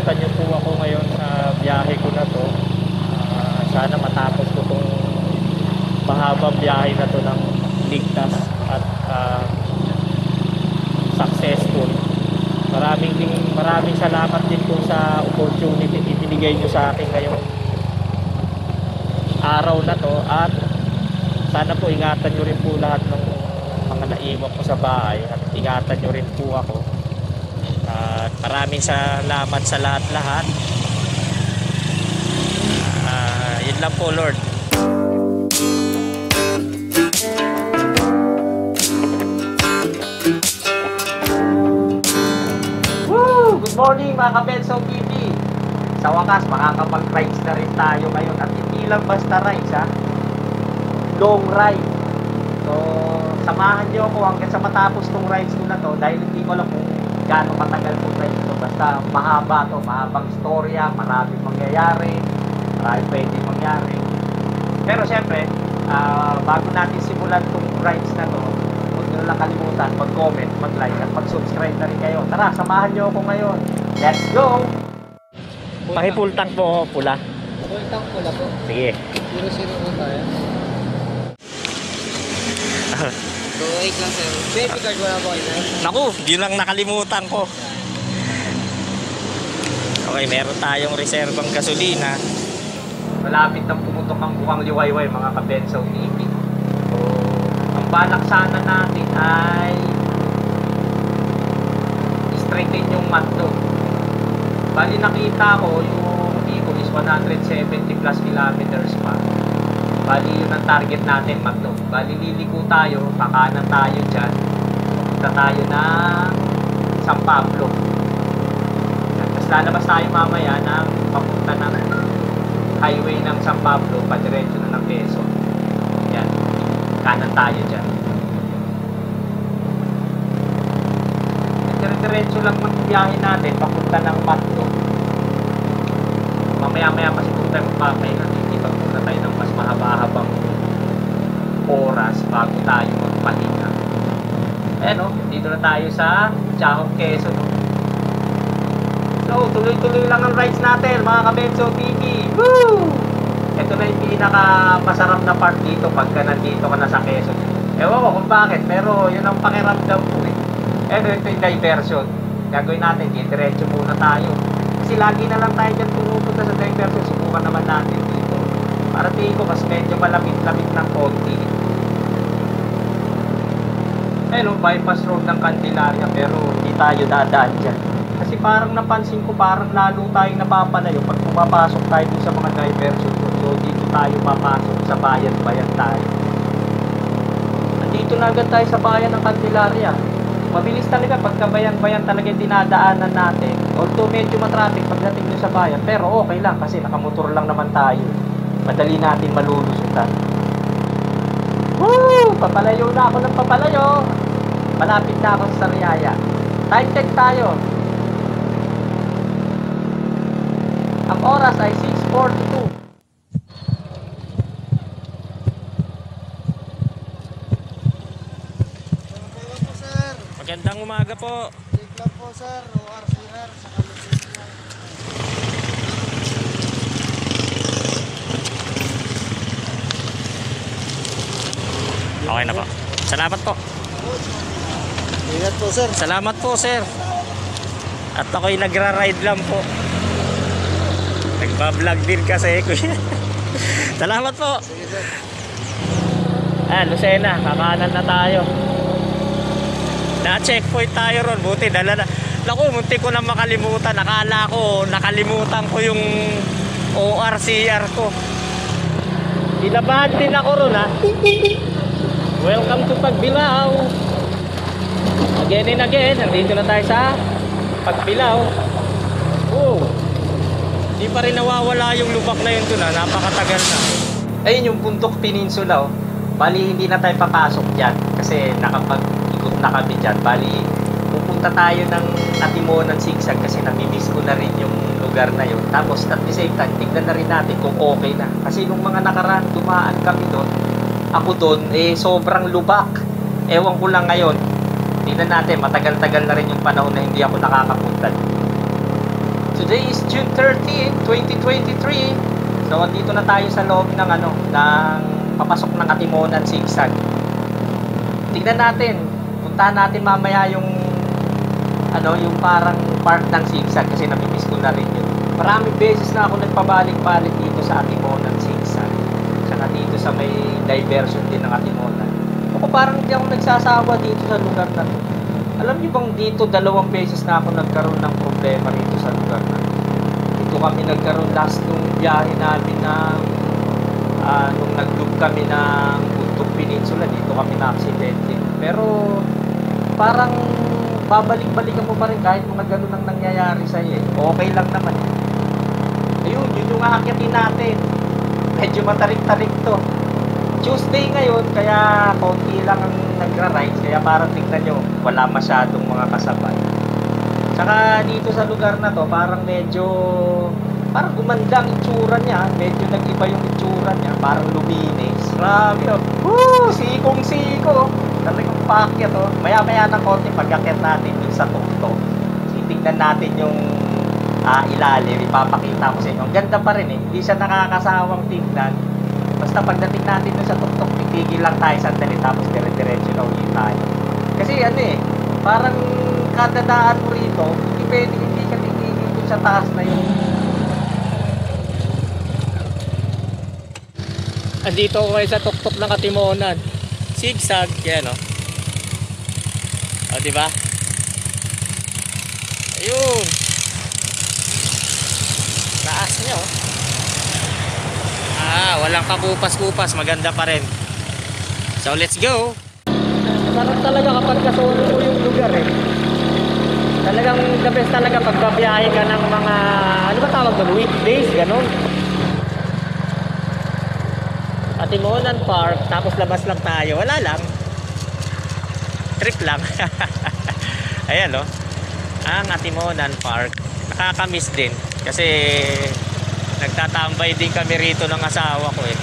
ingatan niyo po ako ngayon sa biyahe ko na to. Sana matapos ko tong mahabang biyahe na to ng ligtas at successful. Maraming salamat din po sa opportunity ibinigay niyo sa akin ngayong araw na to, at sana po ingatan niyo rin po lahat ng mga naiwan ko sa bahay, at ingatan niyo rin po ako. At maraming salamat sa lahat-lahat. Yun lang po, Lord. Woo! Good morning mga ka-Benso TV. Sa wakas, makakapag-rides na rin tayo ngayon. At hindi lang basta rides, ha? Long ride. So, samahan niyo ako hanggang sa matapos tong rides ko na to, dahil hindi ko alam kung gaano katagal tong rides ito. Basta mahaba to, mahabang istorya, maraming mangyayari, maraming pwede mangyari. Pero syempre, bago natin simulan tong rides na to, huwag nyo lang kalimutan mag-comment, mag-like at mag-subscribe na rin kayo. Tara, samahan nyo ako ngayon. Let's go! Paki-full tank po, pula. Full tank pula po. Sige. 001 tayo. So, 8 lang sir. Baby card wala po kayo. Naku, yun lang nakalimutan ko. Okay, meron tayong reserbang gasolina. Malapit nang pumutok ang bukang liwayway mga ka-Benso TV. So, ang balak sana natin ay straighten yung matlo. Bali nakita ko yung Eagle is 170 plus kilometers pa. Bali yun ang target natin, matlo. Bali liliko tayo, kakanan tayo dyan. Pupunta tayo ng San Pablo. Tapos lalabas tayo mamaya ng papunta ng highway ng San Pablo, padiretso na ng Quezon. Yan, kanan tayo dyan. Diretso lang magbiyahe natin papunta ng Matlo. Mamaya-maya kasi kung tayo magpapahinga, titipag muna tayo ng mas mahaba-habang oras bago tayo magpahinga. Ayan o, dito na tayo sa Chahong, Quezon. So, tuloy-tuloy lang ang rides natin mga ka-Benso TV. Woo! Ito na yung pinaka-masarap na part dito pagka nandito ka na sa Quezon. Ewan ko kung bakit, pero yun ang pakiramdam ko eh. Ito yung diversion. Gagawin natin, diretso muna tayo. Kasi lagi na lang tayo dyan pumupunta sa diversion. Subukan naman natin dito. Para tingin ko mas medyo malamit-lamit ng konti. Ayun, bypass road ng Candelaria, pero hindi tayo dadaan dyan. Kasi parang napansin ko, parang lalo tayong napapalayo pag pumapasok tayo sa mga diversion. So dito tayo papasok sa bayan-bayan tayo. Nandito na agad tayo sa bayan ng Candelaria. Mabilis talaga pagka bayan-bayan talaga yung dinadaanan natin. Although medyo matraffic pagdating dun sa bayan, pero okay lang kasi nakamotor lang naman tayo. Madali natin malulusutan. Woo! Papalayo na ako ng papalayo. Malapit na ako sa Sariaya. Time check tayo. Ang oras ay 6:42. Magandang umaga po. Check lang po sir, ORCR sa California. Okay na po. Salamat po. Ingat po sir. Salamat po, sir. At ako'y nagra-ride lang po. Nagbablog din kasi kuya. Salamat po. Sige sir. Lucena, kakanan na tayo. Na-checkpoint tayo ron. Buti, dala na. Naku, munti ko na makalimutan. Akala ko, nakalimutan ko yung ORCR ko. Ilabahan din ako ron, ha. Welcome to Pagbilao. Again and again, nandito na tayo sa Pagbilao. Oh, di pa rin nawawala yung lubak na yun dun, ha. Napakatagal na. Ayun yung Bundok Peninsula, oh. Bali, hindi na tayo papasok dyan kasi nakapag-ikot na kami dyan. Bali, pupunta tayo ng Natimonan Sigsag kasi namimiss ko na rin yung lugar na yun. Tapos, at the same time, tignan na rin natin kung okay na. Kasi nung mga nakaraan, dumaan kami doon. Ako doon, sobrang lubak. Ewan ko lang ngayon. Tignan natin, matagal-tagal na rin yung panahon na hindi ako nakakapunta. So, Today is June 13, 2023. So andito na tayo sa loob ng ng papasok ng Katimonan Sigsag. Tingnan natin, puntahan natin mamaya yung yung parang park ng Sigsag kasi namimiss ko na rin yun. Maraming beses na ako nagpabalik-balik dito sa Katimonan Sigsag. Saka dito sa may diversion din ng Katimonan. Ako parang hindi ako nagsasawa dito sa lugar na to. Alam niyo bang dito 2 beses na ako nagkaroon ng problema rito sa lugar na to. Dito kami nagkaroon last nung biyahe namin ng nung nag-loop kami ng Buntog Peninsula, dito kami na-aksidente. Pero parang babalik-balikan mo pa rin kahit mga ganun ang nangyayari sa'yo eh. Okay lang naman eh. Ayun, yun yung aakyatin natin. Medyo matarik-tarik to. Tuesday ngayon, kaya konti lang ang nagra-rides, kaya parang tingnan nyo, wala masyadong mga kasabay. Tsaka dito sa lugar na to, parang parang gumanda ang itsura niya, medyo nag-iba yung itsura niya, parang luminis. Grabe oh. Woo! Sikong-siko. Talagang paakyat oh. Maya-maya ng konti pag-akyat natin yung sa tuktok. Titignan natin yung ilalim, ipapakita ko sa inyo. Ang ganda pa rin eh, hindi siya nakakasawang tingnan. Basta pagdating natin doon sa tuktok, titigil lang tayo sandali tapos dire-diretso na ulit tayo. Kasi parang kada daan mo rito, hindi ka titigil doon sa taas na yun. Andito ako ngayon sa tuktok ng Katimonan Sigsag, yan o. O, diba? Ayun. Taas niya o. Walang kakupas-kupas, maganda pa rin. So let's go. Sarap talaga kapag kasolo mo yung lugar eh. Talagang the best talaga pag babiyahe ka ng mga tawag doon? Weekdays, ganun. Katimonan Park, tapos labas lang tayo. Wala lang. Trip lang. Ayan o. Ang Katimonan Park. Nakakamiss din. Kasi nagtatambay din kami rito ng asawa ko eh.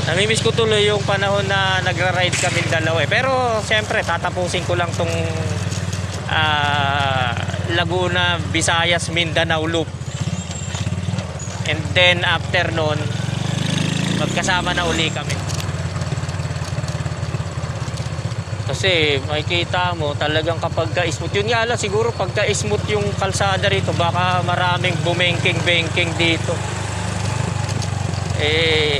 Namimiss ko tuloy yung panahon na nagra-ride kami dalawa eh. Pero siyempre tatapusin ko lang tong Laguna, Visayas, Mindanao loop. And then after nun, magkasama na uli kami. Kasi makikita mo talagang kapag ka-smooth, yun nga lang siguro pagka smooth yung kalsada rito, baka maraming bumengking-bengking dito. Eh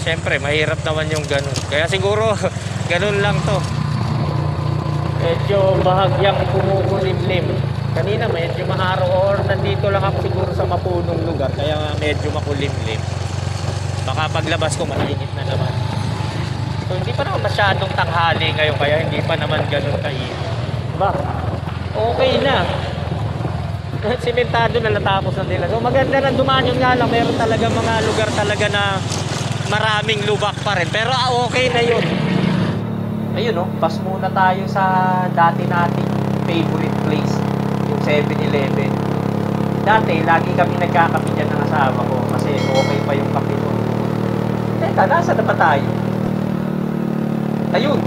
siyempre mahirap naman yung ganun, kaya siguro ganun lang to. Medyo bahagyang kumukulimlim. Kanina medyo maaraw or nandito lang ako siguro sa mapunong lugar, kaya medyo makulimlim. Baka paglabas ko mainit na naman. So hindi pa naman masyadong tanghali ngayon, kaya hindi pa naman ganun kainit. Diba? Okay na. Simentado na natapos na nila. So maganda na dumaan, yun nga lang. Meron talaga mga lugar talaga na maraming lubak pa rin. Pero okay na yun. Ayun oh, pass muna tayo sa dati nating favorite place, yung 7-Eleven. Dati, lagi kami nagkakape dyan ng asawa ko kasi okay pa yung kape ko. Teka, nasa na ba tayo? Ayun,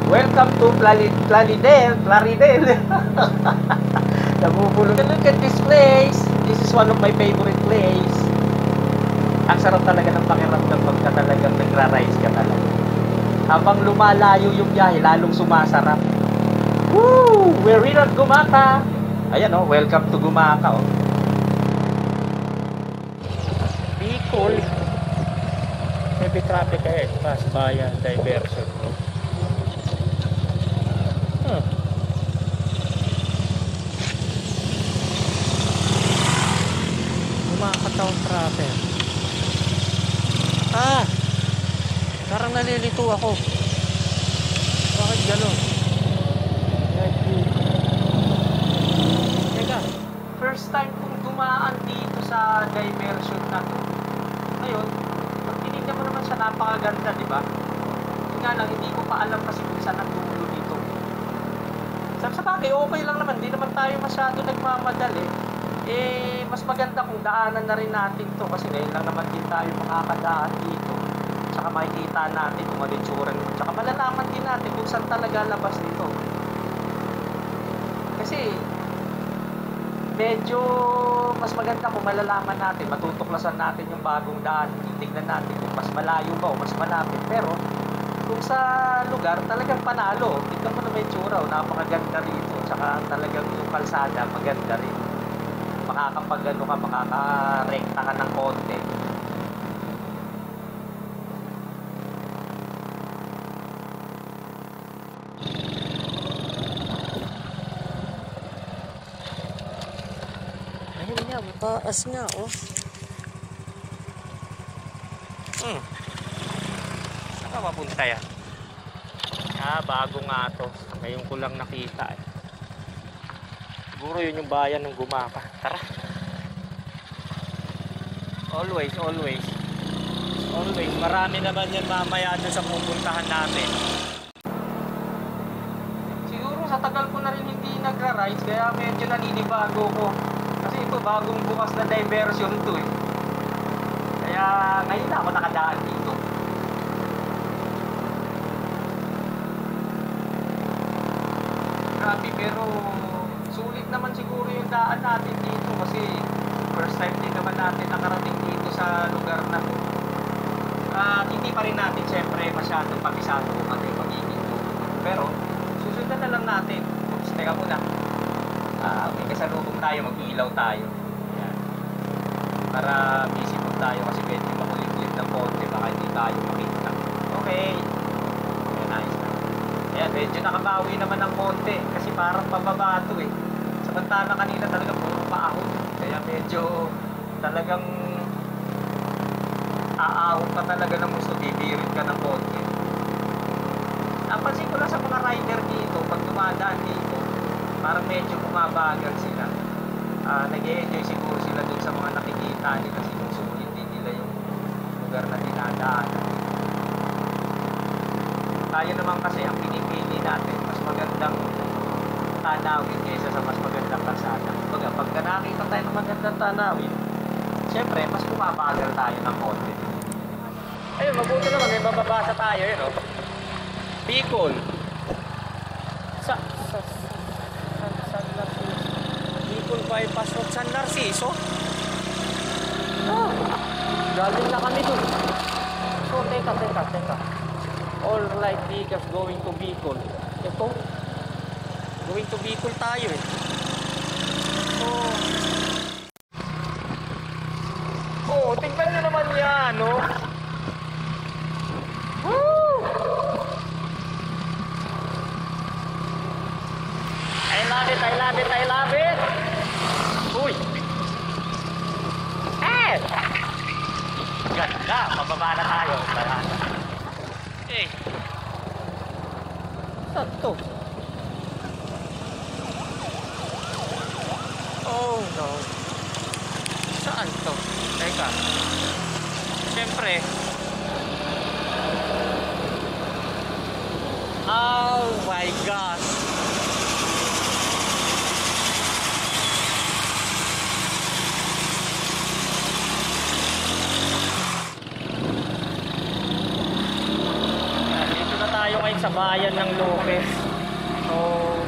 welcome to Plaridel. Nabubulong. Look at this place. This is one of my favorite place. Ang sarap talaga ng pakiramdam pagka talagang nagra-rides ka talaga. Habang lumalayo yung biyahe, lalong sumasarap. Woo! We're in at Gumaka. Ayan oh, welcome to Gumaka oh. Bicol. Heavy traffic ahead. Fast bayan, diversion. Gumakataw traffic. Parang nalilito ako. Bakit gano'n? Teka, first time kong dumaan dito sa diversion na to. Ngayon, pag tinignan mo naman siya, napakaganda, di ba? Yun nga lang, hindi ko pa alam kasi kung saan ang dulo dito. Sa bagay, okay lang naman. Hindi naman tayo masyado nagmamadali. Eh, mas maganda kung daanan na rin natin to kasi ngayon lang naman din tayo makakadaan dito. Tsaka makikita natin kung ano yung tsura nito. Tsaka malalaman din natin kung saan talaga labas nito. Kasi medyo mas maganda kung malalaman natin, matutuklasan natin yung bagong daan, titignan natin kung mas malayo ba o mas malapit. Pero kung sa lugar, talagang panalo. Tignan mo na may tsura, napakaganda rito. Tsaka talagang yung kalsada, maganda rin. Makakarekta ka ng konti. Ayun nga, mataas nga, oh. Saan ka mapunta yan? Bago nga to. Ngayon ko lang nakita eh. Siguro yun yung bayan ng Gumaka. Tara. Always. Marami naman yan mamaya doon sa pupuntahan natin. Siguro sa tagal ko na rin hindi nagra-rides, kaya medyo naninibago ko. Kasi ito bagong bukas na diversion to eh. Kaya ngayon na ako nakadaan dito. Grabe, pero sulit naman siguro yung daan natin dito kasi first time din naman natin nakarating dito sa lugar na to. Hindi pa rin natin syempre masyadong papisado kung ano yung magiging to. Pero susundan na lang natin. Oops, teka muna. May kasalubong tayo, mag-ilaw tayo. Ayan. Para busy po tayo kasi medyo makulit-kulit ng konti, baka hindi tayo makita. Okay. Ayan, nice na. Ayan, medyo nakabawi naman ng konti kasi parang pababa ito eh. Samantala kanina talaga puro paahon. Kaya medyo talagang aahon ka talaga ng gusto, bibirit ka ng konti. Napansin ko lang sa mga rider dito, pag dumadaan dito, parang medyo bumabagal sila. Nag-e-enjoy siguro sila dun sa mga nakikita nila, sinusulit din nila yung lugar na dinadaanan. Tayo naman kasi ang pinipili natin, mas magandang tanawin kaysa sa mas magandang kalsada. Kumbaga, pagka nakita tayo ng magandang tanawin, syempre, mas bumabagal tayo ng konti. Ayun, mabuti naman, may mababasa tayo, yun, oh. Bicol. San Narciso. Bicol Bypass Road, San Narciso. Galing na kami dun. So, teka. All right vehicles going to Bicol. Ito. Going to Bicol tayo eh. Oh, tingnan nyo naman yan, no? Woo! I love it. Uy! Ganda, pababa na tayo. Saan to? Oh no. Saan to? Teka. Siyempre. Oh my gosh. Dito na tayo ngayon sa bayan ng Lopez. So,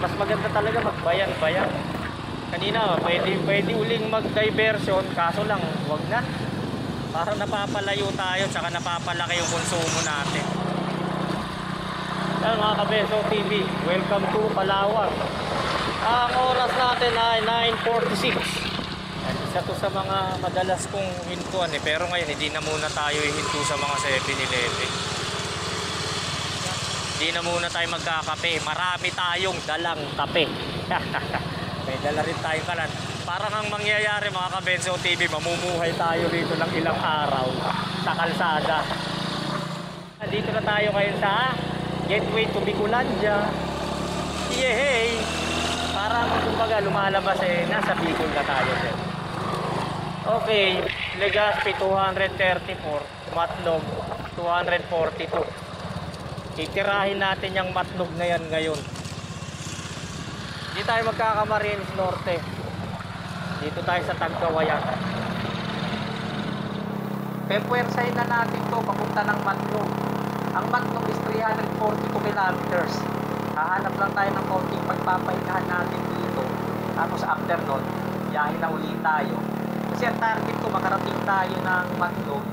mas maganda talaga magbayan-bayan. Kanina, pwede uling mag-diversion, kaso lang, wag na. Parang napapalayo tayo, tsaka napapalaki yung konsumo natin. Yan mga Kabeso TV, welcome to Palawan. Ang oras natin ay 9:46. Isa to sa mga madalas kong hintuan eh, pero ngayon hindi na muna tayo hihinto sa mga 7-Eleven. Hindi na muna tayo magkakape, marami tayong dalang kape. May dala rin tayong kalan. Parang ang mangyayari mga Kabenso TV, mamumuhay tayo rito ng ilang araw sa kalsada. Dito na tayo ngayon sa Gateway to Bicolandia. Yehey! Parang kumbaga lumalabas eh, nasa Bicol na tayo. Okay, Legazpi 234, Matlog 242. Titirahin natin yung Matlog na yan ngayon. Hindi tayo magkakamarines Norte. Dito tayo sa Tagkawayan. Pepwersahin na natin to papunta ng Matlog. Ang Matlog is 342 kilometers. Hahanap lang tayo ng konting pagpapahingahan natin dito. Tapos after nun, biyahe na uli tayo. Kasi ang target ko, makarating tayo ng Matnog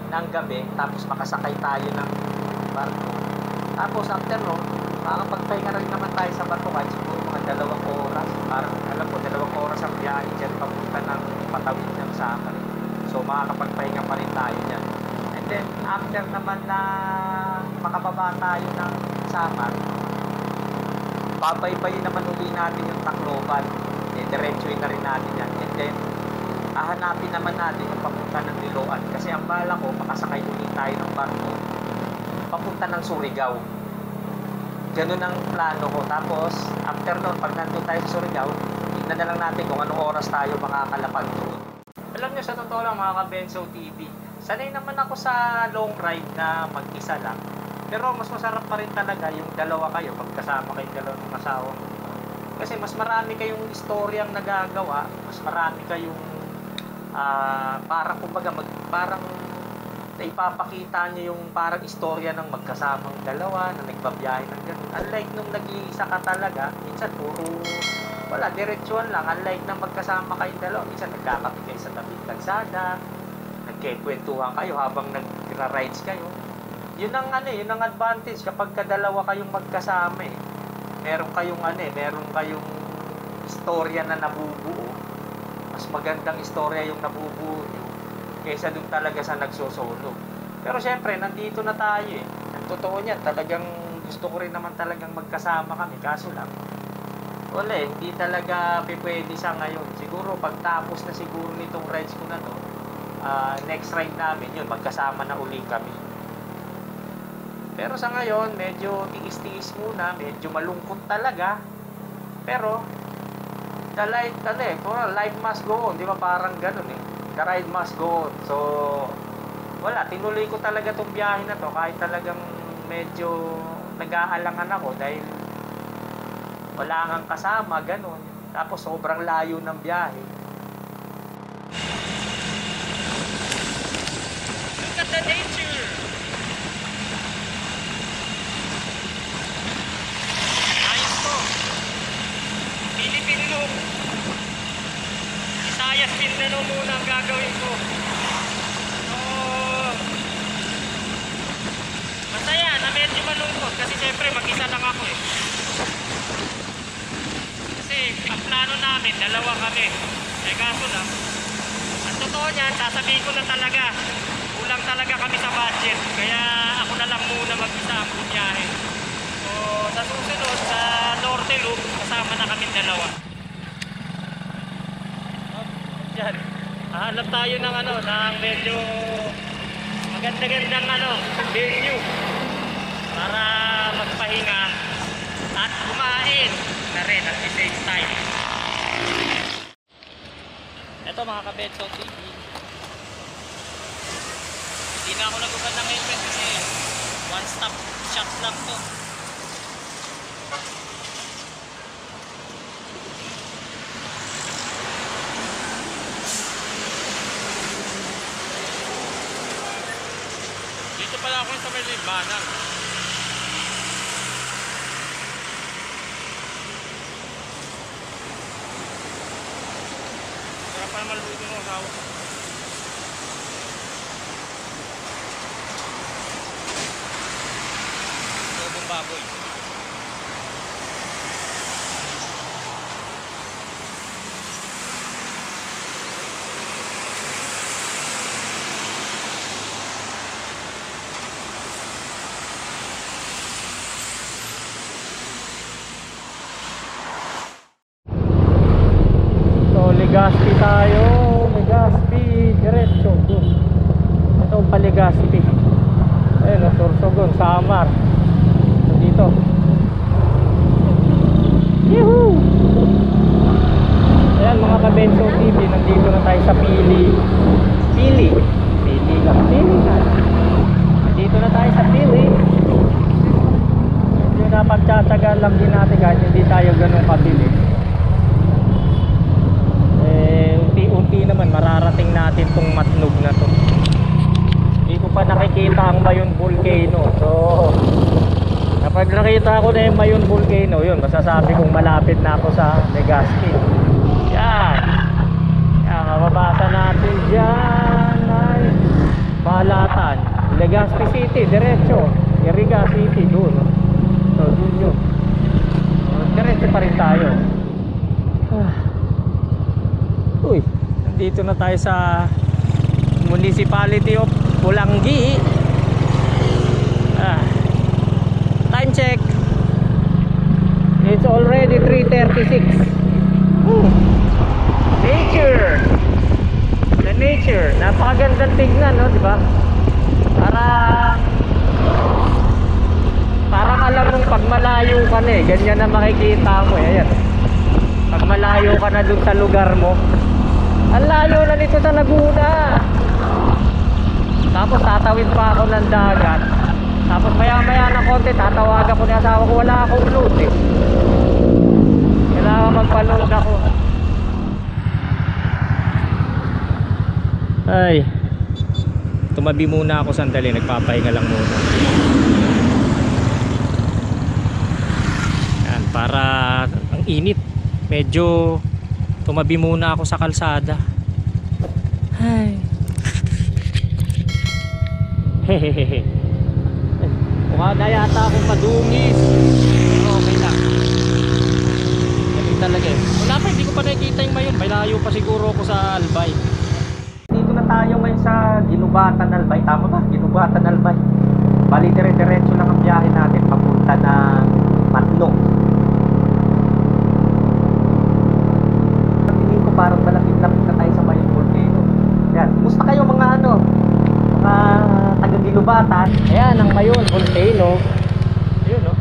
ng gabi, tapos makasakay tayo ng barko. Tapos after nun, makakapagpahinga rin naman tayo sa barko kahit siguro mga 2 oras. Parang alam ko, 2 oras ang biyahe dyan papunta ng Patawid ng Samar. So makakapagpahinga pa rin tayo dyan. And then after naman na makababa tayo ng Samar, babaybayin naman uli natin yung Tacloban. Diretsuin na rin natin yan. And then hahanapin naman natin yung papunta ng Liloan. Kasi ang bala ko, makasakay uli tayo ng barko papunta ng Surigao. Ganun ang plano ko. Tapos after nun, pag nandun tayo sa Surigao, tignan na lang natin kung anong oras tayo makakalapag doon. Alam nyo, sa totoo lang mga ka-Benzo TV, sanay naman ako sa long ride na mag-isa lang. Pero mas masarap pa rin talaga yung dalawa kayo, magkasama kayong dalawa ng asawa mo. Kasi mas marami kayong istoryang nagagawa, mas marami kayong parang kumbaga parang ipapakita nyo yung parang istorya ng magkasamang dalawa na nagbabiyahe ng ganun. Unlike nung nag-iisa ka talaga, minsan puro wala, diretsuhan lang. Unlike nang magkasama kayong dalawa, minsan nagkakape kayo sa tabing kalsada, nagkikwentuhan kayo habang nagra-rides kayo. Yun ang yun ang advantage kapag kadalawa kayong magkasama eh. Meron kayong istorya na nabubuo. Mas magandang istorya yung nabubuo nyo kaysa dun talaga sa nagsosolo. Pero syempre, nandito na tayo eh. Ang totoo niyan, talagang gusto ko rin naman talagang magkasama kami. Kaso lang, wala eh, hindi talaga pwede sa ngayon. Siguro pagtapos na siguro nitong rides ko na to, next ride namin yun, magkasama na uli kami. Pero sa ngayon, medyo tiis-tiis muna, medyo malungkot talaga. Pero life must go on, di ba? Parang ganun eh. The ride must go on. So wala, tinuloy ko talaga tong biyahe na to kahit talagang medyo nag-aalangan ako dahil wala kang kasama, ganun. Tapos sobrang layo ng biyahe. Look at the nature! Ayos to! Philippine look! Visayas, Mindanao muna ang gagawin ko. So masaya na medyo malungkot kasi syempre mag-isa lang ako eh. Ang plano namin, dalawa kami. Kaso lang, ang totoo niyan, sasabihin ko na talaga, kulang talaga kami sa budget. Kaya ako na lang muna mag-isa ang bunyahe. So sa susunod, sa Norte Loop, kasama na kami dalawa. Yan, hahanap tayo ng ng medyo maganda-gandang venue para magpahinga at kumain na rin at the same time. Ito mga ka-Benzo TV, hindi na ako nagubad ng helmet kasi one stop shop lang to. Dito pala ako sa may Libanang. Para maluto mo asawa. Lobong baboy. Legazpi tayo, Legazpi, diretso doon. Ito ang pa-Legazpi. Ayun, Sorsogon, Samar. Dito. Yuhuu! Ayan mga ka-Benzo TV, nandito na tayo sa Pili na. Nandito na tayo sa Pili. Medyo napagtsatsagaan lang din natin kahit hindi tayo ganun kabilis. Unti-unti naman mararating natin tong Matnog na to. Hindi ko pa nakikita ang Mayon Volcano. So kapag nakita ko na yung Mayon Volcano, yun, masasabi kong malapit na ako sa Legazpi. Yan. City, diretso. Iriga City, doon. So, doon yun. Diretso pa rin tayo. Uy, nandito na tayo sa Municipality of Pulangi. Time check. It's already 3:36. Nature. The nature. Napakagandang tignan, no, di ba? Parang alam mong pag malayo ka na ganyan na makikita mo. Ayan. Pag malayo ka na dun sa lugar mo, ang layo na nito sa Laguna. Tapos tatawid pa ako ng dagat. Tapos maya maya ng konti tatawagan ko ng asawa ko, wala akong load eh. Kailangan magpa-load ako. Ay, tumabi muna ako sandali, nagpapahinga lang muna. Yan, para ang init. Medyo tumabi muna ako sa kalsada. Ay. Hehehe. Mukha na yata akong madungis. Pero okay lang. Ganun talaga eh. Wala pa, hindi ko pa nakikita yung mayon. May layo pa siguro ako sa Albay. Dito na tayo ngayon sa Ginubatan Albay. Tama ba? Ginubatan Albay. Bali dire-diretso lang ang biyahe natin papunta ng Matno. Tingin ko parang malapit-lapit na tayo sa Mayon Volcano. Yan. Kumusta kayo mga taga Ginubatan? Ayan ang Mayon Volcano. Ayun, no?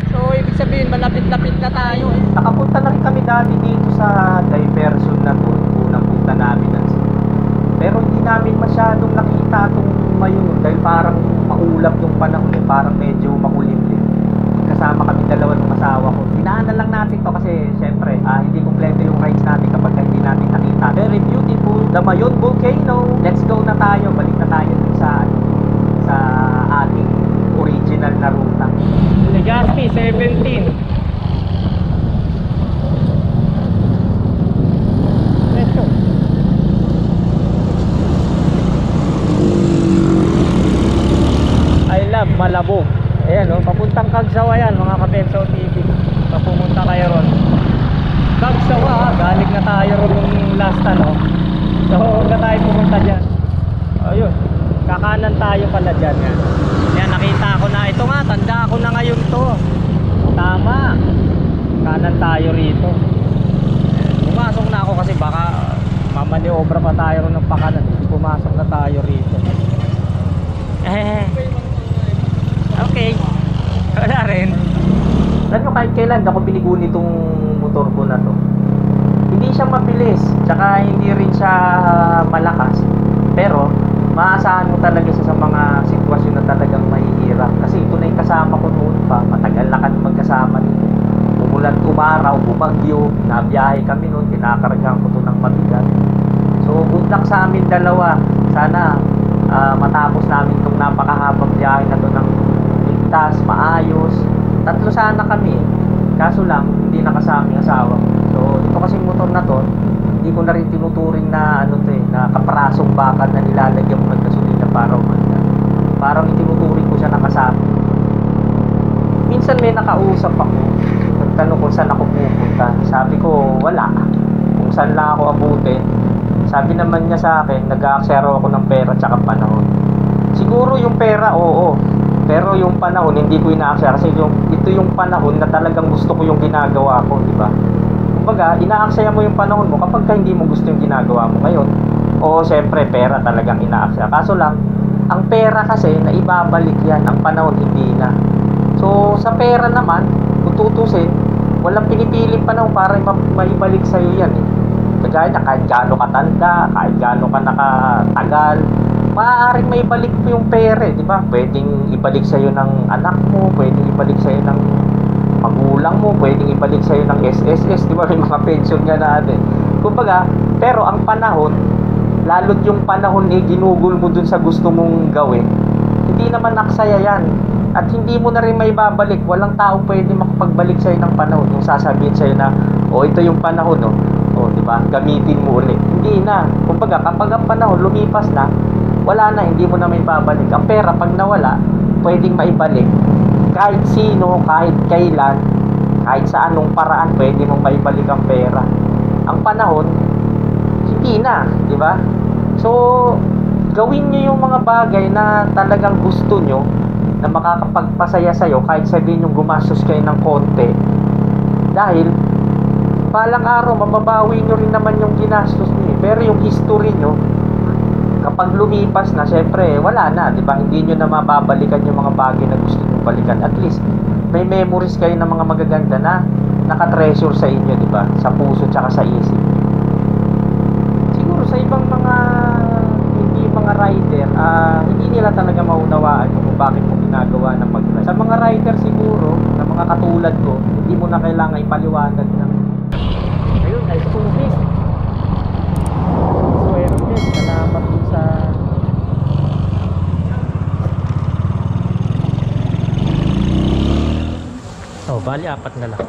So ibig sabihin malapit-lapit na tayo eh. Nakapunta na rin kami dati dito sa diversion na to. Unang punta namin ng city. Pero hindi namin masyadong nakita itong Mayon dahil parang maulap yung panahon eh. Parang medyo makulimlim. Kasama kami dalawa ng asawa ko. Dinaanan lang natin to kasi syempre hindi kompleto yung rides natin kapag hindi natin nakita. Very beautiful, the Mayon Volcano. Let's go na tayo. Balik na tayo dun sa ating original na ruta. Legazpi 17. Let's go. I love Malabo. Ayan o, papuntang Cagsawa yan mga Kabenso TV. Papumunta kayo ron Cagsawa, galing na tayo ron yung last ano. So huwag na tayo pumunta dyan. Ayun, kakanan tayo pala dyan. Yan, nakita ko na. Ito nga, tanda ko na ngayon to. Tama, kanan tayo rito. Pumasok na ako kasi baka mamaniobra pa tayo ron ng pakanan. Pumasok na tayo rito. Okay. Wala rin. Alam nyo, kahit kailan ako binigo nitong motor ko na to. Hindi siya mabilis, tsaka hindi rin siya malakas. Pero maasahan mo talaga siya sa mga sitwasyon na talagang mahihirap. Kasi ito na yung kasama ko noon pa. Matagal na kami magkasama nito. Umulan, umaraw, bumagyo. Nabiyahe kami noon, kinakargahan ko to ng mabigat. So good luck sa amin dalawa. Sana matapos namin itong napakahabang biyahe na to ng ligtas, maayos. Tatlo sana kami, kaso lang hindi nakasama yung asawa. So ito kasi motor na to, hindi ko na rin tinuturing na na kaprasong bakal na nilalagyan mo ng gasolina para umanda. Parang itinuturing ko siya nakasama. Minsan may nakausap ako, nagtanong kung saan ako pupunta. Sabi ko wala, kung saan lang ako abutin. Sabi naman niya sa akin, nag-aaksero ako ng pera tsaka panahon. Siguro yung pera, oo. Pero yung panahon, hindi ko ina-aksaya. Kasi ito yung panahon na talagang gusto ko yung ginagawa ko, di ba? Kumbaga, ina-aksaya mo yung panahon mo kapag ka hindi mo gusto yung ginagawa mo ngayon. Oo, syempre, pera talagang ina-aksaya. Kaso lang, ang pera kasi, naibabalik yan. Ang panahon, hindi na. So, sa pera naman, kung tutusin, walang pinipiling panahon para maibalik sa'yo yan eh. Kagaya na kahit gaano katanda, kahit gaano ka nakatagal, maaaring may balik mo yung pera, di ba? Pwedeng ibalik sa'yo ng anak mo, pwedeng ibalik sa'yo ng magulang mo, pwedeng ibalik sa'yo ng SSS, di ba? May mga pension nga natin. Kumbaga, pero ang panahon, lalo't yung panahon ginugol mo dun sa gusto mong gawin, hindi naman aksaya yan. At hindi mo na rin may babalik. Walang tao pwede makapagbalik sa'yo ng panahon. Yung sasabihin sa'yo na, ito yung panahon, di ba? Gamitin mo ulit. Hindi na. Kumbaga, kapag ang panahon lumipas na, wala na, hindi mo na may babalik. Ang pera pag nawala, pwedeng maibalik kahit sino, kahit kailan, kahit sa anong paraan pwede mong maibalik ang pera. Ang panahon hindi na, di ba? So gawin nyo yung mga bagay na talagang gusto nyo, na makakapagpasaya sa'yo, kahit sabihin yung gumastos kayo ng konti, dahil balang araw mababawi nyo rin naman yung ginastos nyo. Pero yung history nyo, kapag lumipas na, syempre wala na, di ba? Hindi nyo na mababalikan yung mga bagay na gusto nyo balikan. At least may memories kayo ng mga magaganda na naka-treasure sa inyo, di ba? Sa puso tsaka sa isip. Siguro sa ibang mga hindi mga rider, hindi nila talaga maunawaan kung bakit mo ginagawa ng mag-ride. Sa mga rider siguro, na mga katulad ko, hindi mo na kailangan ipaliwanag ng ayun, ay tubig. Swerte, salamat din sa bali apat na lang.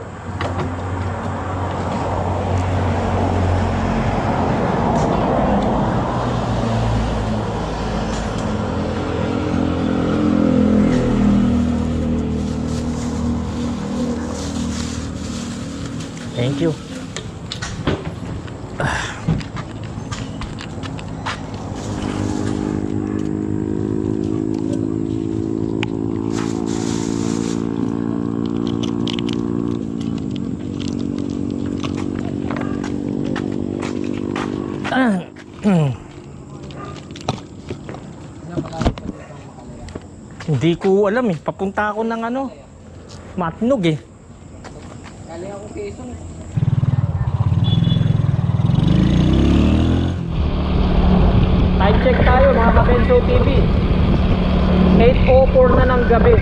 Thank you. Hindi ko alam eh. Papunta ako ng Matnog eh. Kali ako Quezon. Time check tayo mga Kabenso TV. 8:04 na ng gabi.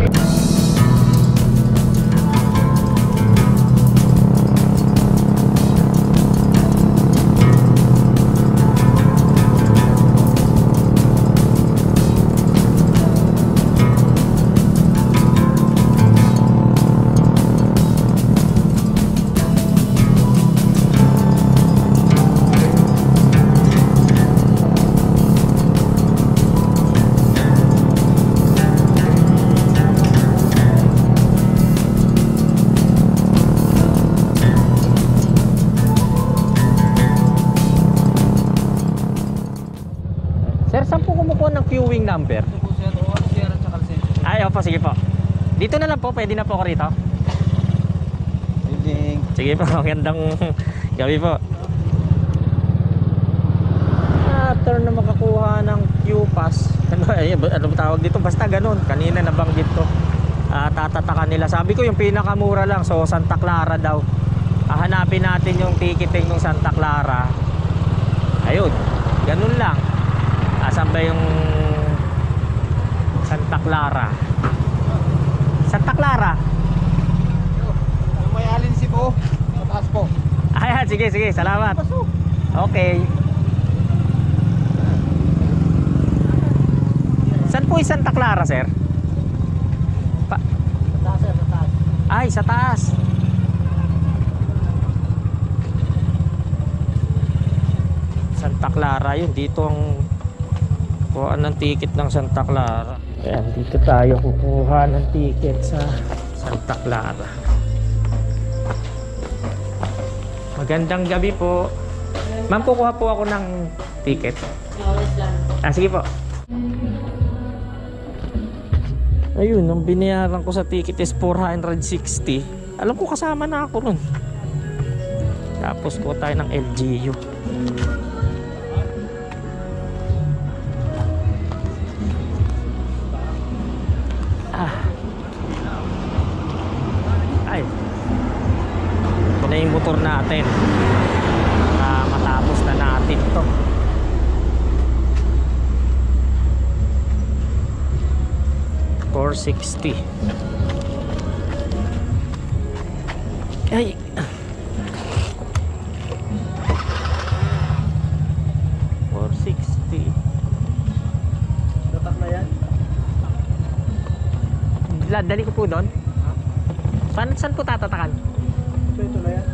Sir, saan po kumukuha ng queuing number? Ito po sir, o sir at saka sir. Ay, opo, sige po. Dito na lang po, pwede na po ako rito. Evening. Sige po, magandang gabi po. After na makakuha ng queue pass, ano tawag dito? Basta ganun, kanina nabanggit ko. Tatatakan nila. Sabi ko yung pinakamura lang, so Santa Clara daw. Hanapin natin yung ticketing ng Santa Clara. Ayun, ganun lang. Asan ba yung Santa Clara? Santa Clara? Yung may alin si po, mataas po. Ayan, sige, sige, salamat. Okay. Saan po yung Santa Clara, sir? Sa taas sir, sa taas. Ay, sa taas. Santa Clara, yun. Dito ang kuha ng ticket ng Santa Clara. Ayan, dito tayo kukuha ng ticket sa Santa Clara. Magandang gabi po. Ma'am, kukuha po ako ng ticket. Sige po. Ayun, ang binayaran ko sa ticket is 460. Alam ko kasama na ako nun. Tapos po tayo ng LGU. Ay, ito na yung motor natin. Matapos na natin to. $460. Ay, $460. Tatak na yan? Dali ko po doon. Saan po tatatakan? Ito na yan?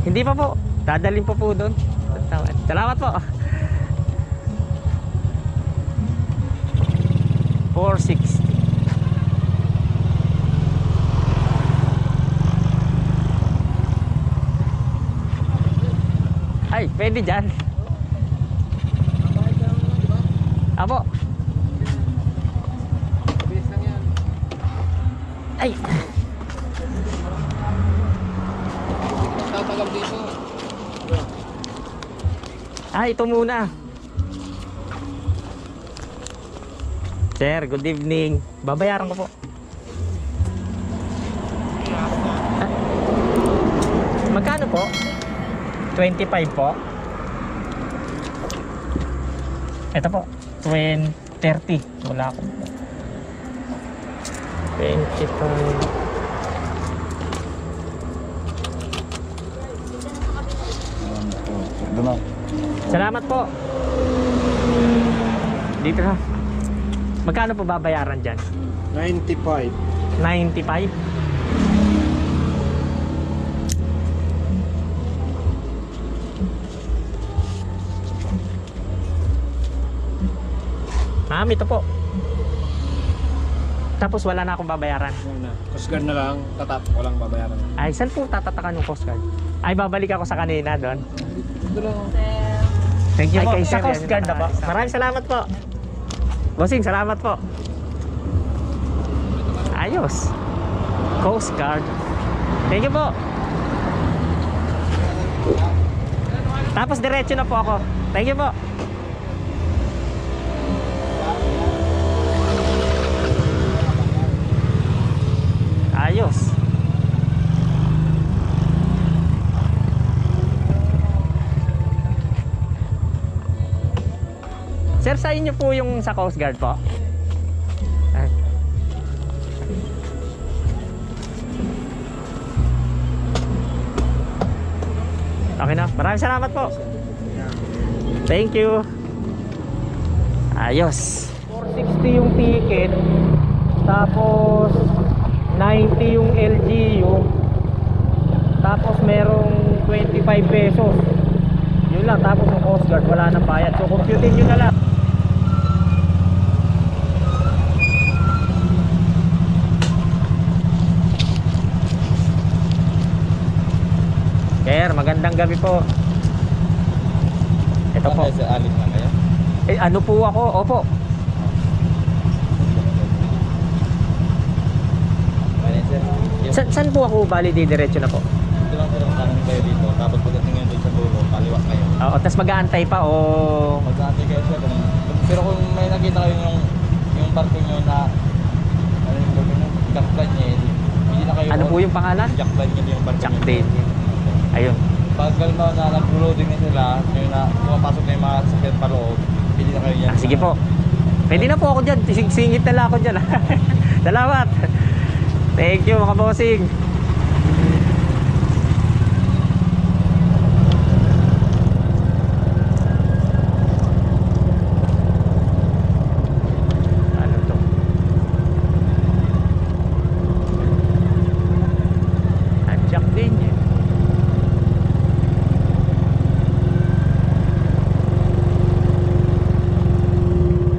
Hindi pa po. Dadalhin po doon. Salamat po. 460. Ay, pwede dyan. Apo. Mabilis lang yan. Ay. Tatagap dito. Ito muna. Sir, good evening. Babayaran ko po. Magkano po? 25 po. Ito po, 30. Wala ko. 25. Salamat po. Dito na. Magkano po babayaran dyan? 95. 95? Ma'am, ito po. Tapos wala na akong babayaran. Coast Guard na lang, tatap, walang babayaran. Ay, saan po tatatakan yung Coast Guard? Ay, babalik ako sa kanina doon. Ito lang. Thank you Ay, po. kay Sa sir, Coast yan. Guard na po. Maraming salamat po. Bossing, salamat po. Ayos. Coast Guard. Thank you po. Tapos diretso na po ako. Thank you po. Ayos. Sir, sa inyo po yung sa Coast Guard po? Ay. Okay na. Maraming salamat po. Thank you. Ayos. 460 yung ticket. Tapos 90 yung LGU. Tapos merong 25 pesos. Yun lang. Tapos yung Coast Guard wala nang bayad. So computin nyo na lang. Sir, magandang gabi po. Ito po. Alin lang kayo? Ano po ako? Opo. Saan po ako bali diretso na po? Ito lang sir, kanan kayo dito. Tapos pagdating nyo doon sa dulo, kaliwa kayo. Oo, tapos mag-aantay pa o... Mag-aantay kayo sir. Pero kung may nakita kayo yung barko nyo na ano yung barko nyo? Jackline niya. Hindi na kayo... Ano po yung pangalan? Jackline niya yung barko Jack nyo. Daniel. Ayun. Pag kalma na nag-loading na sila, yung na pumapasok na yung mga sakyan pa loob, pili na kayo yan. Sige po. Pwede na po ako dyan. Singit na lang ako dyan. Salamat. Thank you mga bossing. Ano to? Jack Daniel.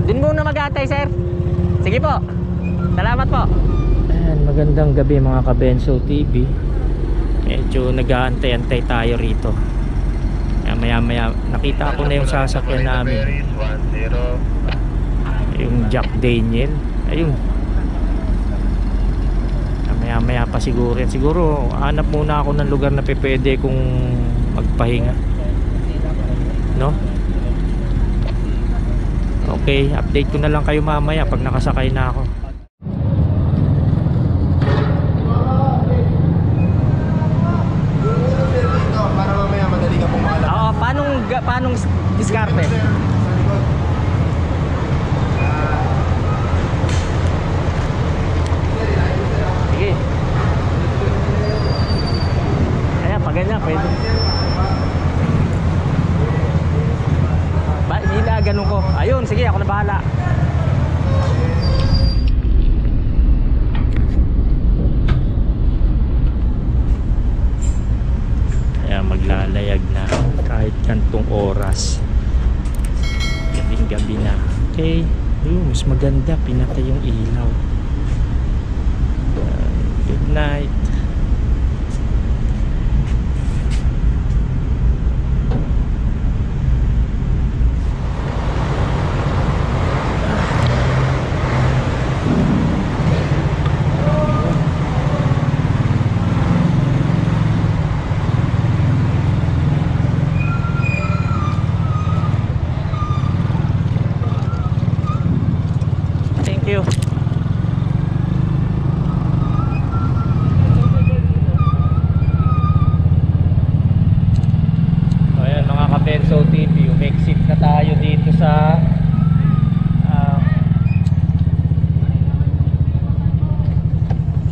Dun muna mag-aantay, sir. Sige po. Salamat po. Ayan, magandang gabi mga Kabenso TV. Medyo nag-aantay-antay tayo rito. Maya-maya nakita ko na yung sasakyan namin. Yung Jack Daniel. Ayun. Maya-maya pa siguro yan. Siguro hanap muna ako ng lugar na pwede kong magpahinga. No? Okay, update ko na lang kayo mamaya pag nakasakay na ako. Para mamaya madali ka pong makalap. Oo, paanong diskarte? Sige. Kaya pag ganyan, pwede. Hindi na ganun ko. Ayun, sige, ako na bahala. Kaya maglalayag na kahit kantong oras. Gabing gabi na. Okay, Mas maganda, pinatay yung ilaw. Good night. Thank you. Ayan mga ka-Benzo TV, umexit na tayo dito sa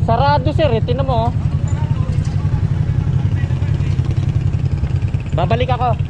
sarado sir, tinan mo. Babalik ako.